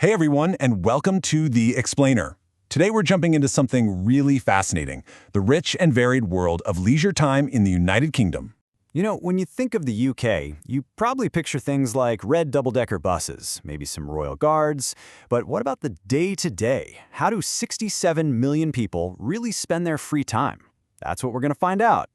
Hey everyone, and welcome to The Explainer. Today we're jumping into something really fascinating, the rich and varied world of leisure time in the United Kingdom. You know, when you think of the UK, you probably picture things like red double-decker buses, maybe some royal guards. But what about the day-to-day? How do 67 million people really spend their free time? That's what we're going to find out.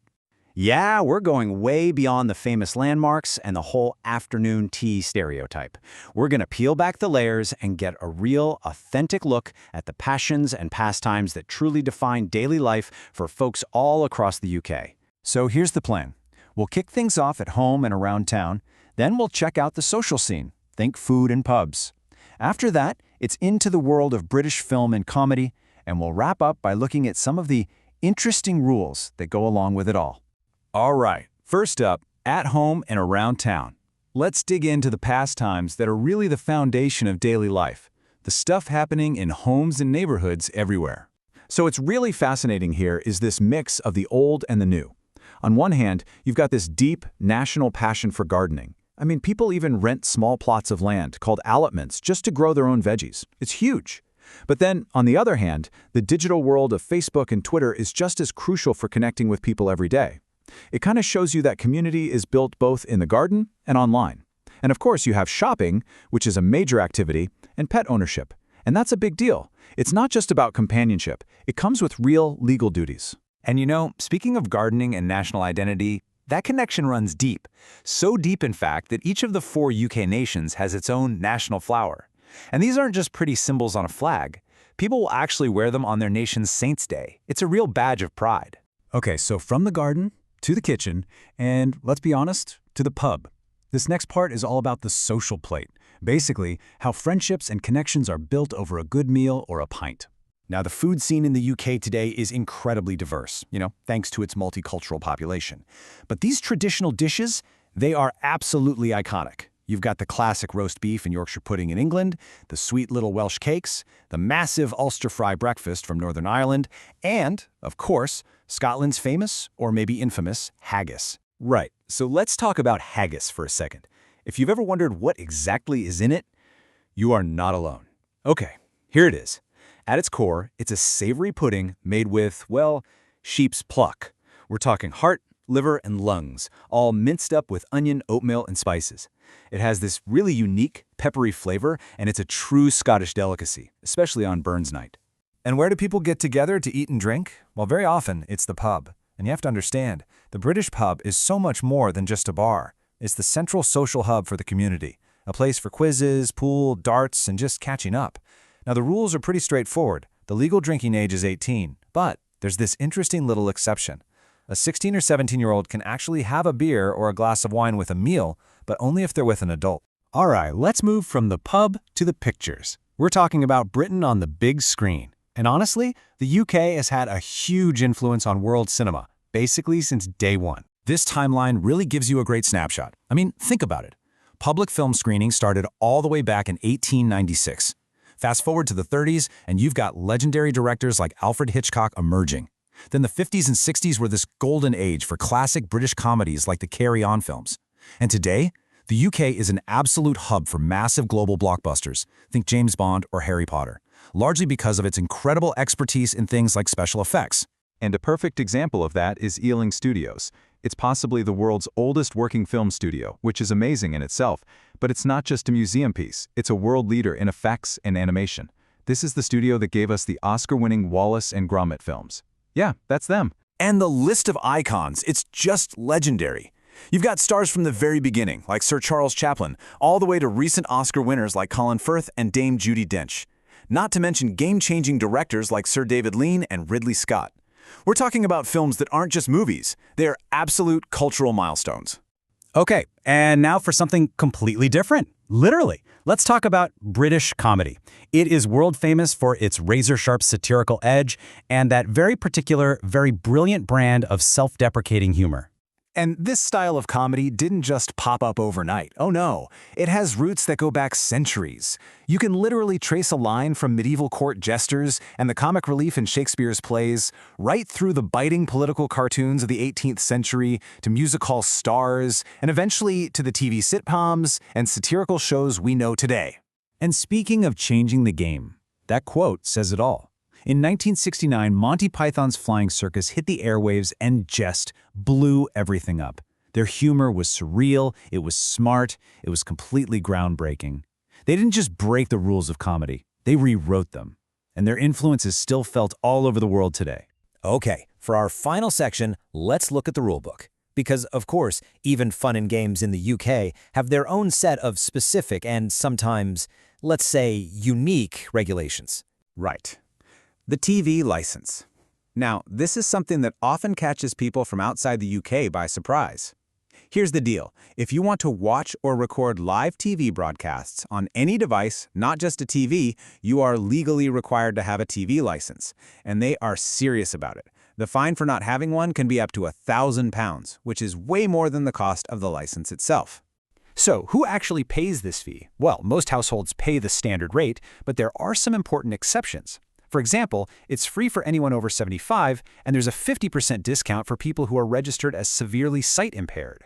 Yeah, we're going way beyond the famous landmarks and the whole afternoon tea stereotype. We're going to peel back the layers and get a real, authentic look at the passions and pastimes that truly define daily life for folks all across the UK. So here's the plan. We'll kick things off at home and around town, then we'll check out the social scene, think food and pubs. After that, it's into the world of British film and comedy, and we'll wrap up by looking at some of the interesting rules that go along with it all. All right, first up, at home and around town. Let's dig into the pastimes that are really the foundation of daily life, the stuff happening in homes and neighborhoods everywhere. So what's really fascinating here is this mix of the old and the new. On one hand, you've got this deep national passion for gardening. I mean, people even rent small plots of land called allotments just to grow their own veggies. It's huge. But then, on the other hand, the digital world of Facebook and Twitter is just as crucial for connecting with people every day. It kind of shows you that community is built both in the garden and online. And of course, you have shopping, which is a major activity, and pet ownership. And that's a big deal. It's not just about companionship. It comes with real legal duties. And you know, speaking of gardening and national identity, that connection runs deep. So deep, in fact, that each of the 4 UK nations has its own national flower. And these aren't just pretty symbols on a flag. People will actually wear them on their nation's Saints' Day. It's a real badge of pride. Okay, so from the garden to the kitchen, and let's be honest, to the pub. This next part is all about the social plate. Basically, how friendships and connections are built over a good meal or a pint. Now, the food scene in the UK today is incredibly diverse, thanks to its multicultural population. But these traditional dishes, they are absolutely iconic. You've got the classic roast beef and Yorkshire pudding in England, the sweet little Welsh cakes, the massive Ulster fry breakfast from Northern Ireland, and, of course, Scotland's famous, or maybe infamous, haggis. Right, so let's talk about haggis for a second. If you've ever wondered what exactly is in it, you are not alone. Okay, here it is. At its core, it's a savory pudding made with, well, sheep's pluck. We're talking heart, liver, and lungs, all minced up with onion, oatmeal, and spices. It has this really unique, peppery flavor, and it's a true Scottish delicacy, especially on Burns night. And where do people get together to eat and drink? Well, very often, it's the pub. And you have to understand, the British pub is so much more than just a bar. It's the central social hub for the community, a place for quizzes, pool, darts, and just catching up. Now, the rules are pretty straightforward. The legal drinking age is 18, but there's this interesting little exception. A 16 or 17-year-old can actually have a beer or a glass of wine with a meal, but only if they're with an adult. All right, let's move from the pub to the pictures. We're talking about Britain on the big screen. And honestly, the UK has had a huge influence on world cinema, basically since day one. This timeline really gives you a great snapshot. I mean, think about it. Public film screening started all the way back in 1896. Fast forward to the 30s, and you've got legendary directors like Alfred Hitchcock emerging. Then the 50s and 60s were this golden age for classic British comedies like the Carry On films. And today, the UK is an absolute hub for massive global blockbusters. Think James Bond or Harry Potter, largely because of its incredible expertise in things like special effects. And a perfect example of that is Ealing Studios. It's possibly the world's oldest working film studio, which is amazing in itself. But it's not just a museum piece, it's a world leader in effects and animation. This is the studio that gave us the Oscar-winning Wallace and Gromit films. Yeah, that's them. And the list of icons, it's just legendary. You've got stars from the very beginning, like Sir Charles Chaplin, all the way to recent Oscar winners like Colin Firth and Dame Judi Dench. Not to mention game-changing directors like Sir David Lean and Ridley Scott. We're talking about films that aren't just movies, they are absolute cultural milestones. Okay, and now for something completely different. Literally, let's talk about British comedy. It is world famous for its razor-sharp satirical edge and that very particular, very brilliant brand of self-deprecating humor. And this style of comedy didn't just pop up overnight. Oh no, it has roots that go back centuries. You can literally trace a line from medieval court jesters and the comic relief in Shakespeare's plays, right through the biting political cartoons of the 18th century to music hall stars, and eventually to the TV sitcoms and satirical shows we know today. And speaking of changing the game, that quote says it all. In 1969, Monty Python's Flying Circus hit the airwaves and just blew everything up. Their humor was surreal, it was smart, it was completely groundbreaking. They didn't just break the rules of comedy, they rewrote them. And their influence is still felt all over the world today. Okay, for our final section, let's look at the rulebook. Because, of course, even fun and games in the UK have their own set of specific and sometimes, let's say, unique regulations. Right. The TV license. Now, this is something that often catches people from outside the UK by surprise. Here's the deal. If you want to watch or record live TV broadcasts on any device, not just a TV, you are legally required to have a TV license. And they are serious about it. The fine for not having one can be up to £1,000, which is way more than the cost of the license itself. So, who actually pays this fee? Well, most households pay the standard rate, but there are some important exceptions. For example, it's free for anyone over 75, and there's a 50% discount for people who are registered as severely sight-impaired.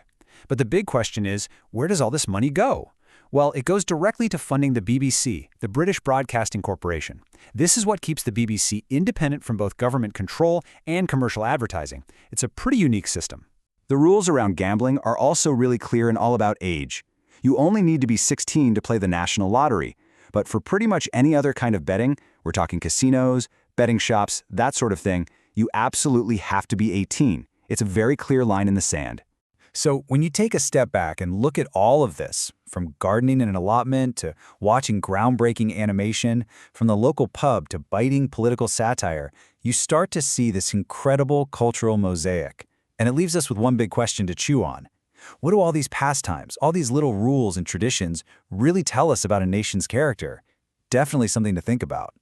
But the big question is, where does all this money go? Well, it goes directly to funding the BBC, the British Broadcasting Corporation. This is what keeps the BBC independent from both government control and commercial advertising. It's a pretty unique system. The rules around gambling are also really clear and all about age. You only need to be 16 to play the National Lottery. But for pretty much any other kind of betting, we're talking casinos, betting shops, that sort of thing, you absolutely have to be 18. It's a very clear line in the sand. So when you take a step back and look at all of this, from gardening in an allotment to watching groundbreaking animation, from the local pub to biting political satire, you start to see this incredible cultural mosaic. And it leaves us with one big question to chew on. What do all these pastimes, all these little rules and traditions really tell us about a nation's character? Definitely something to think about.